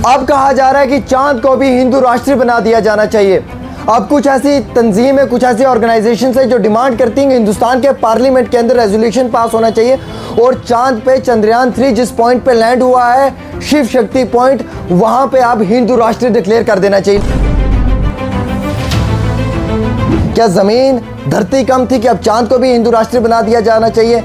अब कहा जा रहा है कि चांद को भी हिंदू राष्ट्र बना दिया जाना चाहिए। अब कुछ ऐसी तंजीम है, कुछ ऐसी ऑर्गेनाइजेशन है जो डिमांड करती हैं कि हिंदुस्तान के पार्लियामेंट के अंदर रेजोल्यूशन पास होना चाहिए और चांद पे चंद्रयान 3 जिस पॉइंट पे लैंड हुआ है, शिव शक्ति पॉइंट, वहां पे अब हिंदू राष्ट्र डिक्लेयर कर देना चाहिए। क्या जमीन धरती कम थी कि अब चांद को भी हिंदू राष्ट्र बना दिया जाना चाहिए?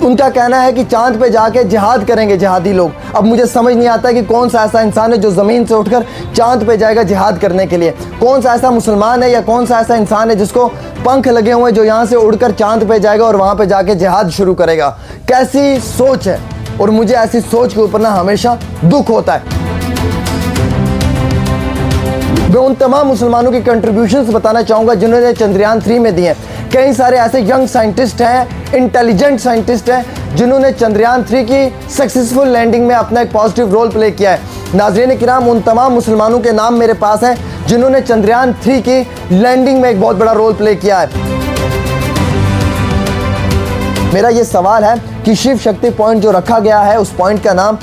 उनका कहना है कि चांद पे जाके जिहाद करेंगे जिहादी लोग। अब मुझे समझ नहीं आता कि कौन सा ऐसा इंसान है जो ज़मीन से उठकर चांद पे जाएगा जिहाद करने के लिए। कौन सा ऐसा मुसलमान है या कौन सा ऐसा इंसान है जिसको पंख लगे हुए जो यहाँ से उड़कर चांद पे जाएगा और वहाँ पे जाके जिहाद शुरू करेगा? कैसी सोच है। और मुझे ऐसी सोच के ऊपर ना हमेशा दुख होता है। मैं उन तमाम मुसलमानों की कंट्रीब्यूशंस बताना चाहूँगा जिन्होंने चंद्रयान 3 में दिए। कई सारे ऐसे यंग साइंटिस्ट हैं, इंटेलिजेंट साइंटिस्ट हैं जिन्होंने चंद्रयान 3 की सक्सेसफुल लैंडिंग में अपना एक पॉजिटिव रोल प्ले किया है। नाज़रीन किराम, उन तमाम मुसलमानों के नाम मेरे पास हैं जिन्होंने चंद्रयान 3 की लैंडिंग में एक बहुत बड़ा रोल प्ले किया है। मेरा ये सवाल है कि शिव शक्ति पॉइंट जो रखा गया है, उस पॉइंट का नाम,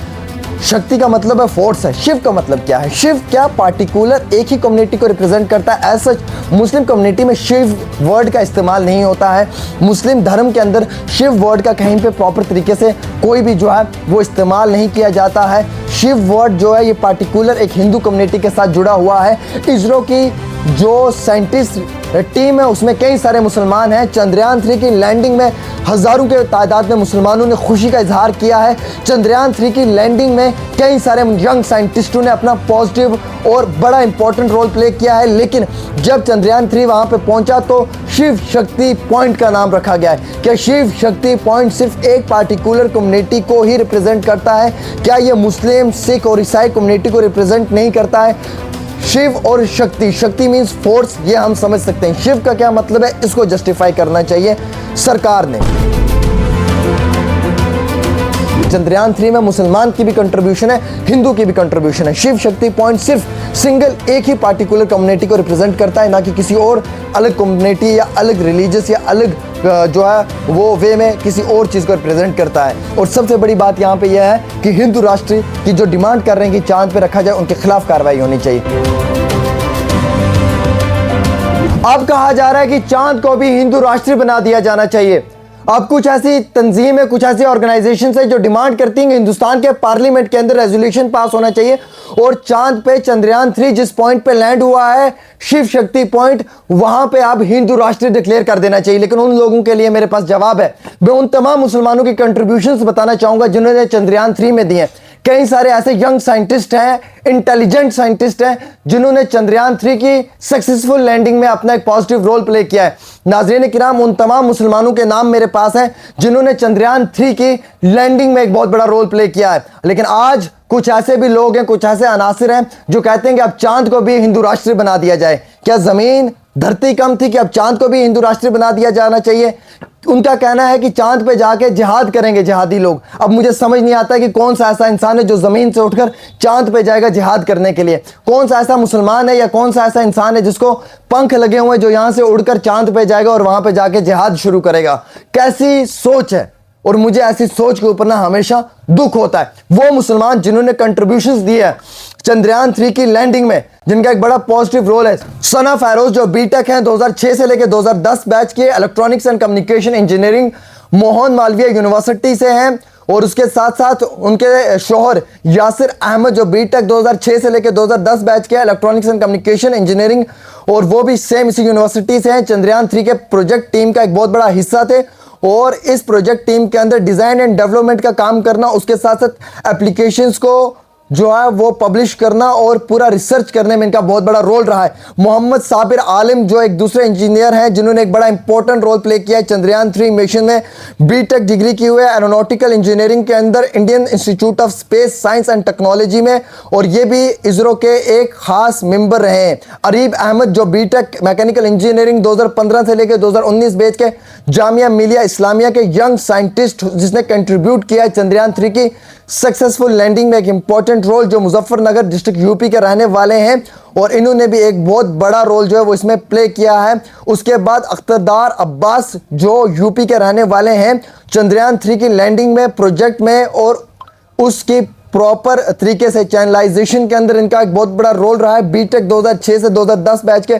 शक्ति का मतलब है फोर्स है, शिव का मतलब क्या है? शिव क्या पार्टिकुलर एक ही कम्युनिटी को रिप्रेजेंट करता है? एज सच मुस्लिम कम्युनिटी में शिव वर्ड का इस्तेमाल नहीं होता है। मुस्लिम धर्म के अंदर शिव वर्ड का कहीं पे प्रॉपर तरीके से कोई भी जो है वो इस्तेमाल नहीं किया जाता है। शिव वर्ड जो है ये पार्टिकुलर एक हिंदू कम्युनिटी के साथ जुड़ा हुआ है। इसरो की जो साइंटिस्ट टीम है उसमें कई सारे मुसलमान हैं। चंद्रयान 3 की लैंडिंग में हज़ारों के तादाद में मुसलमानों ने खुशी का इजहार किया है। चंद्रयान 3 की लैंडिंग में कई सारे यंग साइंटिस्टों ने अपना पॉजिटिव और बड़ा इंपॉर्टेंट रोल प्ले किया है। लेकिन जब चंद्रयान 3 वहाँ पे पहुँचा तो शिव शक्ति पॉइंट का नाम रखा गया है। क्या शिव शक्ति पॉइंट सिर्फ एक पार्टिकुलर कम्युनिटी को ही रिप्रेजेंट करता है? क्या ये मुस्लिम, सिख और ईसाई कम्युनिटी को रिप्रेजेंट नहीं करता है? शिव और शक्ति, शक्ति मीन्स फोर्स, ये हम समझ सकते हैं। शिव का क्या मतलब है, इसको जस्टिफाई करना चाहिए सरकार ने। चंद्रयान 3 में मुसलमान की भी कंट्रीब्यूशन है, हिंदू की भी कंट्रीब्यूशन है। शिव शक्ति पॉइंट सिर्फ सिंगल एक ही पार्टिकुलर कम्युनिटी को रिप्रेजेंट करता है, ना कि किसी और अलग कम्युनिटी या अलग रिलीजियस या अलग जो है वो वे में किसी और चीज़ को रिप्रेजेंट करता है। और सबसे बड़ी बात यहाँ पे यह है कि हिंदू राष्ट्र की जो डिमांड कर रहे हैं कि चांद पे रखा जाए, उनके खिलाफ कार्रवाई होनी चाहिए। अब कहा जा रहा है कि चांद को भी हिंदू राष्ट्र बना दिया जाना चाहिए। अब कुछ ऐसी तंजीम है, कुछ ऐसी ऑर्गेनाइजेशन है जो डिमांड करती हैं कि हिंदुस्तान के पार्लियामेंट के अंदर रेजोल्यूशन पास होना चाहिए और चांद पे चंद्रयान 3 जिस पॉइंट पे लैंड हुआ है, शिव शक्ति पॉइंट, वहां पे अब हिंदू राष्ट्र डिक्लेयर कर देना चाहिए। लेकिन उन लोगों के लिए मेरे पास जवाब है। मैं उन तमाम मुसलमानों की कंट्रीब्यूशंस बताना चाहूंगा जिन्होंने चंद्रयान 3 में दिए। कई सारे ऐसे यंग साइंटिस्ट हैं, इंटेलिजेंट साइंटिस्ट हैं जिन्होंने चंद्रयान 3 की सक्सेसफुल लैंडिंग में अपना एक पॉजिटिव रोल प्ले किया है। नाज़रीन किराम, उन तमाम मुसलमानों के नाम मेरे पास हैं जिन्होंने चंद्रयान 3 की लैंडिंग में एक बहुत बड़ा रोल प्ले किया है। लेकिन आज कुछ ऐसे भी लोग हैं, कुछ ऐसे अनासिर हैं जो कहते हैं कि अब चांद को भी हिंदू राष्ट्र बना दिया जाए। क्या जमीन धरती कम थी कि अब चांद को भी हिंदू राष्ट्र बना दिया जाना चाहिए? उनका कहना है कि चांद पे जाके जिहाद करेंगे जिहादी लोग। अब मुझे समझ नहीं आता कि कौन सा ऐसा इंसान है जो ज़मीन से उठकर चांद पे जाएगा जिहाद करने के लिए। कौन सा ऐसा मुसलमान है या कौन सा ऐसा इंसान है जिसको पंख लगे हुए जो यहाँ से उड़कर चांद पे जाएगा और वहाँ पे जाके जिहाद शुरू करेगा? कैसी सोच है। और मुझे ऐसी सोच के ऊपर ना हमेशा दुख होता है। वो मुसलमान जिन्होंने कंट्रीब्यूशंस दिए हैं चंद्रयान 3 की लैंडिंग में, जिनका एक बड़ा पॉजिटिव रोल है। सना फेरोज जो बीटेक हैं 2006 से लेकर 2010 बैच के, electronics and communication engineering Mohan Malviya university से हैं। और उसके साथ साथ उनके शोहर यासिर अहमद जो बीटेक 2006 से लेकर 2010 बैच के, इलेक्ट्रॉनिक्स एंड कम्युनिकेशन इंजीनियरिंग, और वो भी सेम इसी यूनिवर्सिटी से हैं। चंद्रयान 3 के प्रोजेक्ट टीम का एक बहुत बड़ा हिस्सा थे और इस प्रोजेक्ट टीम के अंदर डिज़ाइन एंड डेवलपमेंट का काम करना, उसके साथ साथ एप्लीकेशंस को जो है वो पब्लिश करना और पूरा रिसर्च करने में इनका बहुत बड़ा रोल रहा है। मोहम्मद साबिर आलिम जो एक दूसरे इंजीनियर हैं जिन्होंने एक बड़ा इंपॉर्टेंट रोल प्ले किया है चंद्रयान 3 मिशन में। बीटेक डिग्री की हुई है एरोनॉटिकल इंजीनियरिंग के अंदर Indian institute of space science and technology में, और ये भी इसरो के एक खास मेंबर रहे हैं। अरीब अहमद जो बीटेक मैकेनिकल इंजीनियरिंग 2015 से लेकर 2019 बैच के, जामिया मिलिया इस्लामिया के यंग साइंटिस्ट जिसने कंट्रीब्यूट किया है चंद्रयान 3 की सक्सेसफुल लैंडिंग में एक इंपॉर्टेंट रोल, जो मुजफ्फरनगर डिस्ट्रिक्ट यूपी के रहने वाले हैं और इन्होंने भी एक बहुत बड़ा रोल जो है वो इसमें प्ले किया है। उसके बाद अख्तरदार अब्बास जो यूपी के रहने वाले हैं, चंद्रयान 3 की लैंडिंग में, प्रोजेक्ट में और उसकी प्रॉपर तरीके से चैनलाइजेशन के अंदर इनका एक बहुत बड़ा रोल रहा है। बीटेक 2006 से 2010 बैच के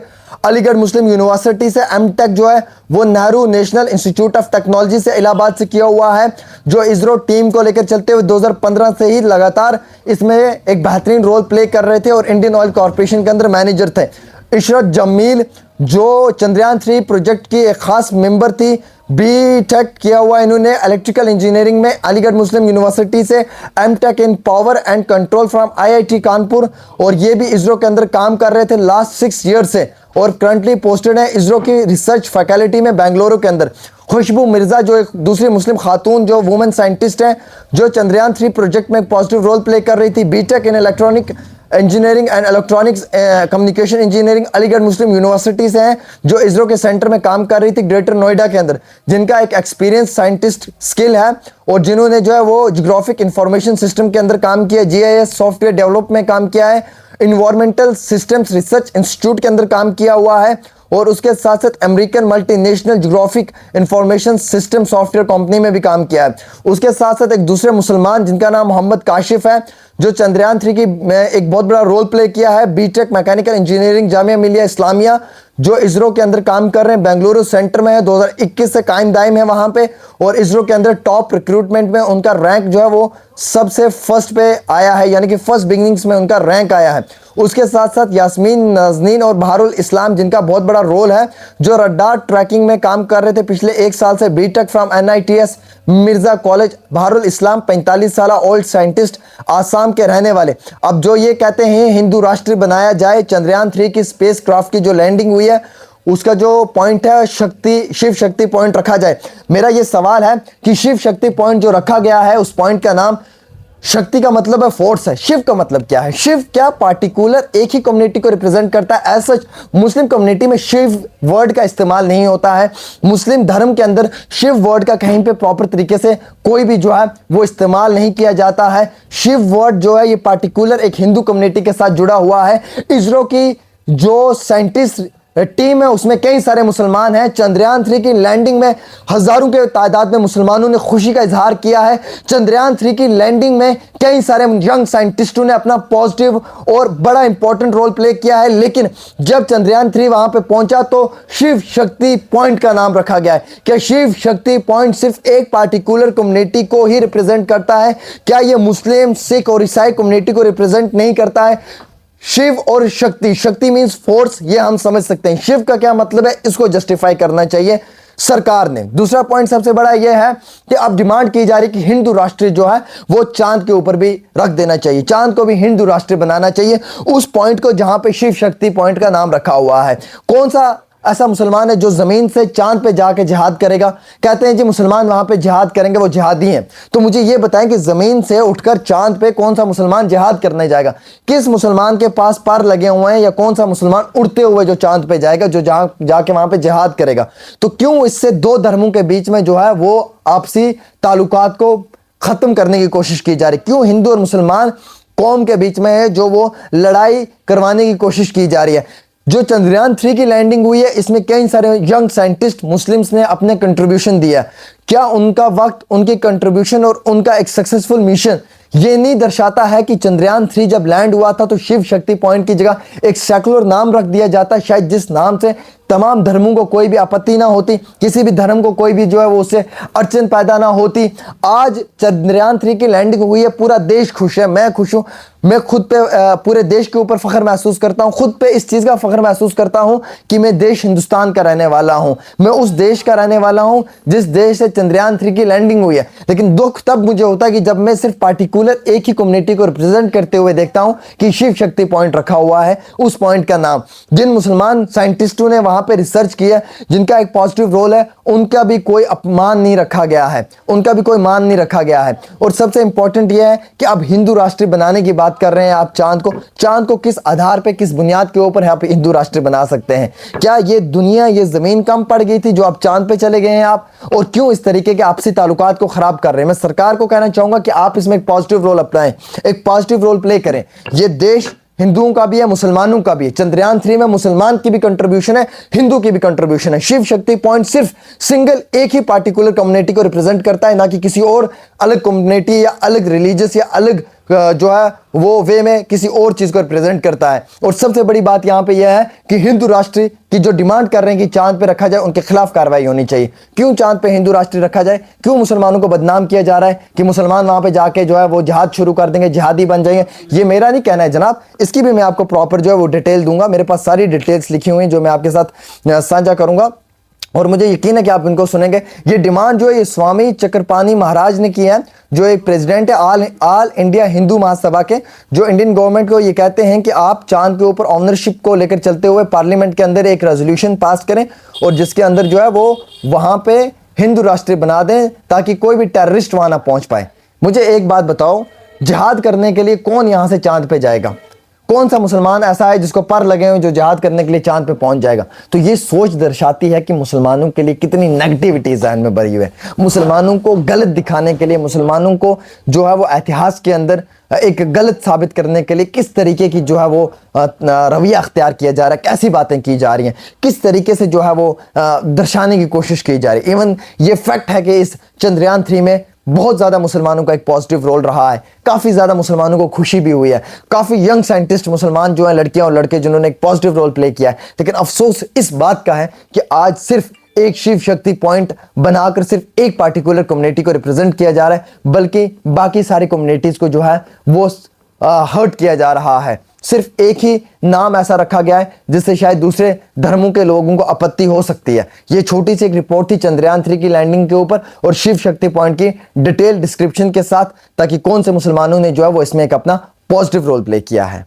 अलीगढ़ मुस्लिम यूनिवर्सिटी से, एमटेक जो है वो Nehru national institute of technology से इलाहाबाद से किया हुआ है, जो इसरो टीम को लेकर चलते हुए 2015 से ही लगातार इसमें एक बेहतरीन रोल प्ले कर रहे थे और इंडियन ऑयल कॉर्पोरेशन के अंदर मैनेजर थे। इशरत जमील जो चंद्रयान 3 प्रोजेक्ट की एक खास मेंबर थी, बीटेक किया हुआ इन्होंने इलेक्ट्रिकल इंजीनियरिंग में अलीगढ़ मुस्लिम यूनिवर्सिटी से, MTech in power and control from IIT Kanpur, और ये भी इसरो के अंदर काम कर रहे थे लास्ट 6 ईयर से और करंटली पोस्टेड है इसरो की रिसर्च फैकल्टी में बेंगलुरु के अंदर। खुशबू मिर्जा जो एक दूसरी मुस्लिम खातून जो वुमेन साइंटिस्ट हैं, जो चंद्रयान 3 प्रोजेक्ट में एक पॉजिटिव रोल प्ले कर रही थी, BTech in electronic engineering and electronics communication engineering Aligarh Muslim University से हैं, जो इसरो के सेंटर में काम कर रही थी ग्रेटर नोएडा के अंदर, जिनका एक एक्सपीरियंस साइंटिस्ट स्किल है और जिन्होंने जो है वो जियोग्राफिक इंफॉर्मेशन सिस्टम के अंदर काम किया, जीआईएस सॉफ्टवेयर डेवलप में काम किया है, इन्वायरमेंटल सिस्टम्स रिसर्च इंस्टीट्यूट के अंदर काम किया हुआ है और उसके साथ साथ American multinational geographic information system software company में भी काम किया है। उसके साथ साथ एक दूसरे मुसलमान जिनका नाम मोहम्मद काशिफ है, जो चंद्रयान 3 की एक बहुत बड़ा रोल प्ले किया है, BTech mechanical engineering Jamia Millia Islamia, जो इसरो के अंदर काम कर रहे हैं, बेंगलुरु सेंटर में है, 2021 से कायम दायम है वहां पे और इसरो के अंदर टॉप रिक्रूटमेंट में उनका रैंक जो है वो सबसे फर्स्ट पे आया है, यानी कि फर्स्ट बिगिनिंग्स में उनका रैंक आया है। उसके साथ साथ यास्मीन नाजनीन और बहारुल इस्लाम, जिनका बहुत बड़ा रोल है, जो रडार ट्रैकिंग में काम कर रहे थे पिछले 1 साल से, BTech from NITs Mirza college. Baharul इस्लाम 45 साल ओल्ड साइंटिस्ट, आसाम के रहने वाले। अब जो ये कहते हैं हिंदू राष्ट्र बनाया जाए, चंद्रयान 3 की स्पेस क्राफ्ट की जो लैंडिंग हुई है उसका जो पॉइंट है शिव शक्ति पॉइंट रखा जाए। मेरा ये सवाल है कि शिव शक्ति पॉइंट जो रखा गया है उस पॉइंट का नाम, शक्ति का मतलब है फोर्स है, शिव का मतलब क्या है? शिव क्या पार्टिकुलर एक ही कम्युनिटी को रिप्रेजेंट करता है? एज सच मुस्लिम कम्युनिटी में शिव वर्ड का इस्तेमाल नहीं होता है। मुस्लिम धर्म के अंदर शिव वर्ड का कहीं पे प्रॉपर तरीके से कोई भी जो है वो इस्तेमाल नहीं किया जाता है। शिव वर्ड जो है ये पार्टिकुलर एक हिंदू कम्युनिटी के साथ जुड़ा हुआ है। इसरो की जो साइंटिस्ट टीम है उसमें कई सारे मुसलमान हैं। चंद्रयान 3 की लैंडिंग में हजारों के तादाद में मुसलमानों ने खुशी का इजहार किया है। चंद्रयान 3 की लैंडिंग में कई सारे यंग साइंटिस्टों ने अपना पॉजिटिव और बड़ा इंपॉर्टेंट रोल प्ले किया है। लेकिन जब चंद्रयान 3 वहां पे पहुंचा तो शिव शक्ति पॉइंट का नाम रखा गया है। क्या शिव शक्ति पॉइंट सिर्फ एक पार्टिकुलर कम्युनिटी को ही रिप्रेजेंट करता है? क्या यह मुस्लिम, सिख और ईसाई कम्युनिटी को रिप्रेजेंट नहीं करता है? शिव और शक्ति, शक्ति मींस फोर्स, ये हम समझ सकते हैं। शिव का क्या मतलब है, इसको जस्टिफाई करना चाहिए सरकार ने। दूसरा पॉइंट सबसे बड़ा यह है कि अब डिमांड की जा रही कि हिंदू राष्ट्र जो है वो चांद के ऊपर भी रख देना चाहिए, चांद को भी हिंदू राष्ट्र बनाना चाहिए, उस पॉइंट को जहां पे शिव शक्ति पॉइंट का नाम रखा हुआ है। कौन सा ऐसा मुसलमान है जो जमीन से चांद पे जाके जिहाद करेगा? कहते हैं जी मुसलमान वहां पे जिहाद करेंगे, वो जिहादी हैं। तो मुझे ये बताएं कि जमीन से उठकर चांद पे कौन सा मुसलमान जिहाद करने जाएगा? किस मुसलमान के पास पर लगे हुए हैं, या कौन सा मुसलमान उड़ते हुए जो चांद पे जाएगा, जो जाके वहां पे जिहाद करेगा? तो क्यों इससे दो धर्मों के बीच में जो है वो आपसी ताल्लुकात को खत्म करने की कोशिश की जा रही? क्यों हिंदू और मुसलमान कौम के बीच में है जो वो लड़ाई करवाने की कोशिश की जा रही है? जो चंद्रयान 3 की लैंडिंग हुई है इसमें कई सारे यंग साइंटिस्ट मुस्लिम्स ने अपने कंट्रीब्यूशन दिया। क्या उनका वक्त, उनकी कंट्रीब्यूशन और उनका एक सक्सेसफुल मिशन ये नहीं दर्शाता है कि चंद्रयान 3 जब लैंड हुआ था तो शिव शक्ति पॉइंट की जगह एक सेकुलर नाम रख दिया जाता, शायद जिस नाम से तमाम धर्मों को कोई भी आपत्ति ना होती, किसी भी धर्म को कोई भी जो है वो उससे अड़चन पैदा ना होती। आज चंद्रयान 3 की लैंडिंग हुई है, पूरा देश खुश है, मैं खुश हूं, मैं खुद पे पूरे देश के ऊपर फख्र महसूस करता हूं, खुद पे इस चीज का फख्र महसूस करता हूं कि मैं देश हिंदुस्तान का रहने वाला हूं, मैं उस देश का रहने वाला हूं जिस देश से चंद्रयान 3 की लैंडिंग हुई है। लेकिन दुख तब मुझे होता है कि जब मैं सिर्फ पार्टिकुलर एक ही कम्युनिटी को रिप्रेजेंट करते हुए देखता हूं कि शिव शक्ति पॉइंट रखा हुआ है, उस पॉइंट का नाम जिन मुसलमान साइंटिस्टों ने वहां पे रिसर्च किया, जिनका एक पॉजिटिव रोल है, उनका भी कोई अपमान नहीं रखा गया है, उनका भी कोई मान नहीं रखा गया है। और सबसे इंपॉर्टेंट यह है कि अब हिंदू राष्ट्र बनाने की बात कर रहे हैं आप। चांद को किस आधार पे, किस बुनियाद के ऊपर आप हिंदू राष्ट्र बना सकते हैं? क्या ये दुनिया, ये जमीन कम पड़ गई थी जो आप चांद पे चले गए हैं आप? और क्यों इस तरीके के आपसी ताल्लुकात को खराब कर रहे हैं? मैं सरकार को कहना चाहूंगा कि आप इसमें एक पॉजिटिव रोल अपनाएं, एक पॉजिटिव रोल प्ले करें। ये देश हिंदुओं का भी है, मुसलमानों का भी है। चंद्रयान 3 में मुसलमान की भी कंट्रीब्यूशन है, हिंदू की भी कंट्रीब्यूशन है। शिव शक्ति पॉइंट सिर्फ सिंगल एक ही पार्टिकुलर कम्युनिटी को रिप्रेजेंट करता है, ना कि किसी और अलग कम्युनिटी या अलग रिलीजियस या अलग जो है वो वे में किसी और चीज को रिप्रेजेंट करता है। और सबसे बड़ी बात यहां पे यह है कि हिंदू राष्ट्र की जो डिमांड कर रहे हैं कि चांद पे रखा जाए, उनके खिलाफ कार्रवाई होनी चाहिए। क्यों चांद पे हिंदू राष्ट्र रखा जाए? क्यों मुसलमानों को बदनाम किया जा रहा है कि मुसलमान वहां पे जाके जो है वो जिहाद शुरू कर देंगे, जिहादी बन जाएंगे? ये मेरा नहीं कहना है जनाब, इसकी भी मैं आपको प्रॉपर जो है वो डिटेल दूंगा। मेरे पास सारी डिटेल्स लिखी हुई हैं जो मैं आपके साथ साझा करूंगा और मुझे यकीन है कि आप इनको सुनेंगे। ये डिमांड जो है ये स्वामी चक्रपाणी महाराज ने की है, जो एक प्रेसिडेंट है ऑल इंडिया हिंदू महासभा के, जो इंडियन गवर्नमेंट को ये कहते हैं कि आप चांद के ऊपर ऑनरशिप को लेकर चलते हुए पार्लियामेंट के अंदर एक रेजोल्यूशन पास करें और जिसके अंदर जो है वो वहां पे हिंदू राष्ट्र बना दें ताकि कोई भी टेररिस्ट वहां ना पहुंच पाए। मुझे एक बात बताओ, जिहाद करने के लिए कौन यहां से चांद पे जाएगा? कौन सा मुसलमान ऐसा है जिसको पर लगे हुए जो जिहाद करने के लिए चांद पे पहुंच जाएगा? तो ये सोच दर्शाती है कि मुसलमानों के लिए कितनी नेगेटिविटी जहन में भरी हुई है। मुसलमानों को गलत दिखाने के लिए, मुसलमानों को जो है वो इतिहास के अंदर एक गलत साबित करने के लिए किस तरीके की जो है वो रवैया अख्तियार किया जा रहा है, कैसी बातें की जा रही हैं, किस तरीके से जो है वो दर्शाने की कोशिश की जा रही है। इवन ये फैक्ट है कि इस चंद्रयान 3 में बहुत ज़्यादा मुसलमानों का एक पॉजिटिव रोल रहा है, काफ़ी ज़्यादा मुसलमानों को खुशी भी हुई है, काफ़ी यंग साइंटिस्ट मुसलमान जो हैं, लड़कियां और लड़के, जिन्होंने एक पॉजिटिव रोल प्ले किया है। लेकिन अफसोस इस बात का है कि आज सिर्फ एक शिव शक्ति पॉइंट बनाकर सिर्फ एक पार्टिकुलर कम्युनिटी को रिप्रेजेंट किया जा रहा है, बल्कि बाकी सारी कम्युनिटीज़ को जो है वो हर्ट किया जा रहा है। सिर्फ एक ही नाम ऐसा रखा गया है जिससे शायद दूसरे धर्मों के लोगों को आपत्ति हो सकती है। ये छोटी सी एक रिपोर्ट थी चंद्रयान 3 की लैंडिंग के ऊपर और शिव शक्ति पॉइंट की डिटेल डिस्क्रिप्शन के साथ, ताकि कौन से मुसलमानों ने जो है वो इसमें एक अपना पॉजिटिव रोल प्ले किया है।